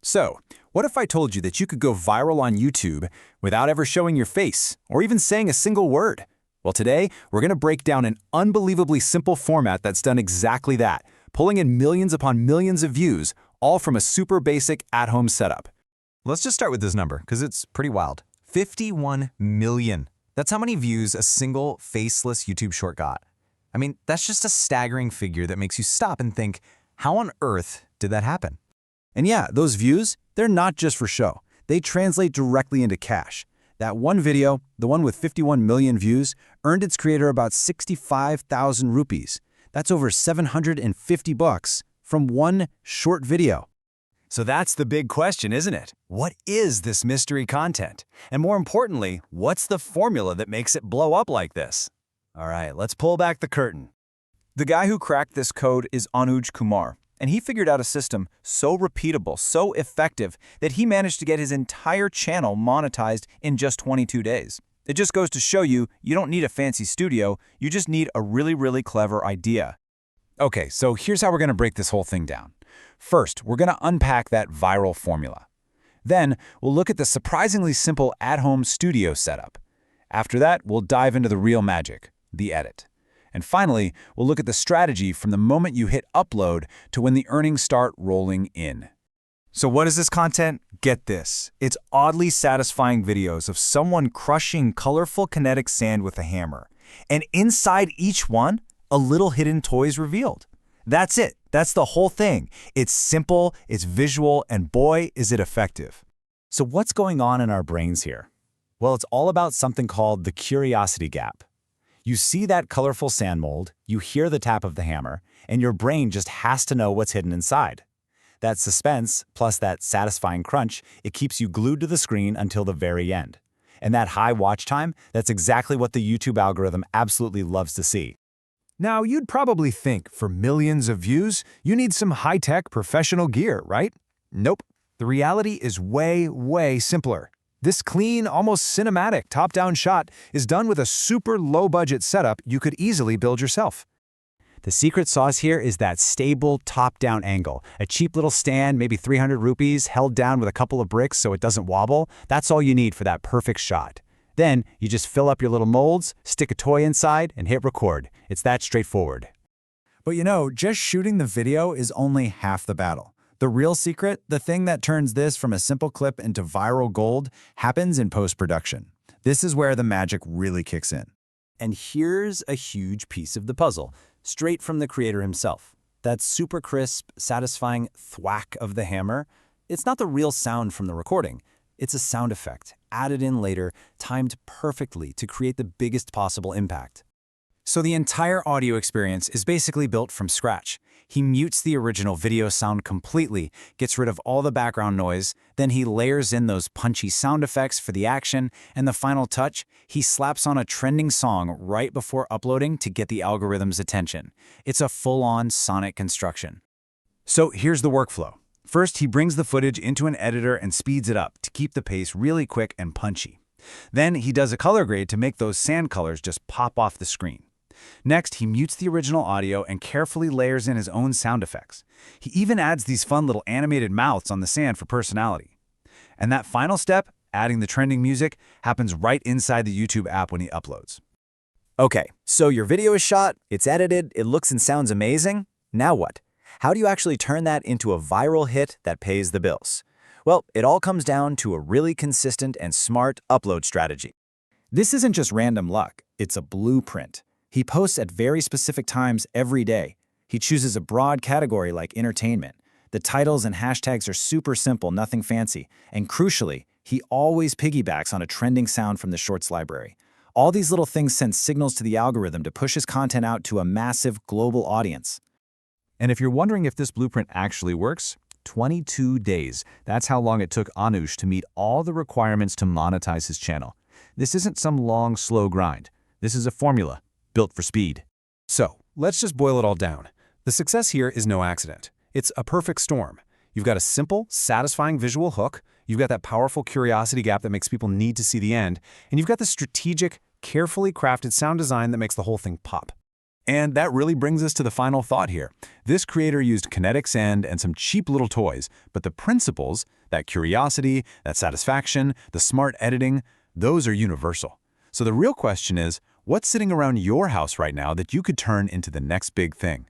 So, what if I told you that you could go viral on YouTube without ever showing your face or even saying a single word? Well, today, we're going to break down an unbelievably simple format that's done exactly that, pulling in millions upon millions of views, all from a super basic at-home setup. Let's just start with this number, because it's pretty wild. 51 million. That's how many views a single faceless YouTube short got. I mean, that's just a staggering figure that makes you stop and think, how on earth did that happen? And yeah, those views, they're not just for show. They translate directly into cash. That one video, the one with 51 million views, earned its creator about 65,000 rupees. That's over 750 bucks from one short video. So that's the big question, isn't it? What is this mystery content? And more importantly, what's the formula that makes it blow up like this? All right, let's pull back the curtain. The guy who cracked this code is Anuj Kumar, and he figured out a system so repeatable, so effective, that he managed to get his entire channel monetized in just 22 days. It just goes to show you, you don't need a fancy studio, you just need a really clever idea. Okay, so here's how we're going to break this whole thing down. First, we're going to unpack that viral formula. Then, we'll look at the surprisingly simple at-home studio setup. After that, we'll dive into the real magic, the edit. And finally, we'll look at the strategy from the moment you hit upload to when the earnings start rolling in. So what is this content? Get this. It's oddly satisfying videos of someone crushing colorful kinetic sand with a hammer. And inside each one, a little hidden toy is revealed. That's it. That's the whole thing. It's simple, it's visual, and boy, is it effective. So what's going on in our brains here? Well, it's all about something called the curiosity gap. You see that colorful sand mold, you hear the tap of the hammer, and your brain just has to know what's hidden inside. That suspense, plus that satisfying crunch, it keeps you glued to the screen until the very end. And that high watch time, that's exactly what the YouTube algorithm absolutely loves to see. Now, you'd probably think for millions of views, you need some high-tech professional gear, right? Nope. The reality is way simpler. This clean, almost cinematic top-down shot is done with a super low-budget setup you could easily build yourself. The secret sauce here is that stable top-down angle. A cheap little stand, maybe 300 rupees, held down with a couple of bricks so it doesn't wobble. That's all you need for that perfect shot. Then, you just fill up your little molds, stick a toy inside, and hit record. It's that straightforward. But you know, just shooting the video is only half the battle. The real secret, the thing that turns this from a simple clip into viral gold, happens in post-production. This is where the magic really kicks in. And here's a huge piece of the puzzle, straight from the creator himself. That super crisp, satisfying thwack of the hammer, it's not the real sound from the recording. It's a sound effect, added in later, timed perfectly to create the biggest possible impact. So the entire audio experience is basically built from scratch. He mutes the original video sound completely, gets rid of all the background noise, then he layers in those punchy sound effects for the action, and the final touch, he slaps on a trending song right before uploading to get the algorithm's attention. It's a full-on sonic construction. So here's the workflow. First, he brings the footage into an editor and speeds it up to keep the pace really quick and punchy. Then he does a color grade to make those sand colors just pop off the screen. Next, he mutes the original audio and carefully layers in his own sound effects. He even adds these fun little animated mouths on the sand for personality. And that final step, adding the trending music, happens right inside the YouTube app when he uploads. Okay, so your video is shot, it's edited, it looks and sounds amazing. Now what? How do you actually turn that into a viral hit that pays the bills? Well, it all comes down to a really consistent and smart upload strategy. This isn't just random luck, it's a blueprint. He posts at very specific times every day. He chooses a broad category like entertainment. The titles and hashtags are super simple, nothing fancy. And crucially, he always piggybacks on a trending sound from the Shorts library. All these little things send signals to the algorithm to push his content out to a massive global audience. And if you're wondering if this blueprint actually works, 22 days. That's how long it took Anuj to meet all the requirements to monetize his channel. This isn't some long, slow grind. This is a formula built for speed. So, let's just boil it all down. The success here is no accident. It's a perfect storm. You've got a simple, satisfying visual hook, you've got that powerful curiosity gap that makes people need to see the end, and you've got the strategic, carefully crafted sound design that makes the whole thing pop. And that really brings us to the final thought here. This creator used kinetic sand and some cheap little toys, but the principles, that curiosity, that satisfaction, the smart editing, those are universal. So the real question is, what's sitting around your house right now that you could turn into the next big thing?